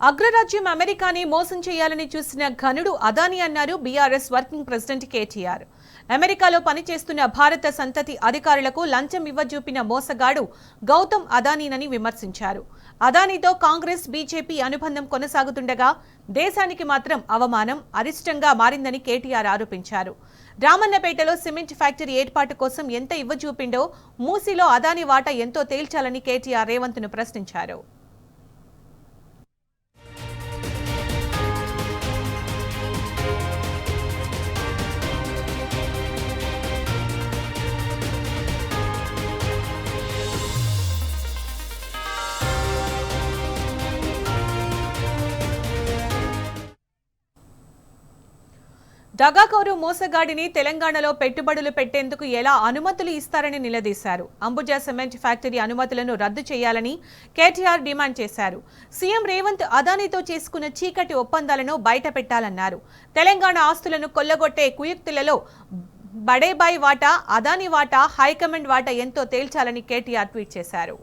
అగ్రరాజ్యం అమెరికాని మోసం చేయాలని చూసిన ఘనుడు అదానీ అన్నారు బీఆర్ఎస్ వర్కింగ్ ప్రెసిడెంట్ కేటీఆర్. అమెరికాలో పనిచేస్తున్న భారత సంతతి అధికారులకు లంచం ఇవ్వజూపిన మోసగాడు గౌతమ్ అదానీనని విమర్శించారు. అదానీతో కాంగ్రెస్ బీజేపీ అనుబంధం కొనసాగుతుండగా దేశానికి మాత్రం అవమానం, అరిష్టంగా మారిందని కేటీఆర్ ఆరోపించారు. రామన్నపేటలో సిమెంట్ ఫ్యాక్టరీ ఏర్పాటు కోసం ఎంత ఇవ్వజూపిండో, మూసీలో అదానీ వాటా ఎంతో తేల్చాలని కేటీఆర్ రేవంత్ను ప్రశ్నించారు. దగాకోరు మోసగాడిని తెలంగాణలో పెట్టుబడులు పెట్టేందుకు ఎలా అనుమతులు ఇస్తారని నిలదీశారు. అంబుజా సిమెంట్ ఫ్యాక్టరీ అనుమతులను రద్దు చేయాలని కేటీఆర్ డిమాండ్ చేశారు. సీఎం రేవంత్ అదానీతో చేసుకున్న చీకటి ఒప్పందాలను బయట పెట్టాలన్నారు. తెలంగాణ ఆస్తులను కొల్లగొట్టే కుయుక్తులలో బడేబాయ్ వాటా, అదానీ వాటా, హైకమాండ్ వాటా ఎంతో తేల్చాలని కేటీఆర్ ట్వీట్ చేశారు.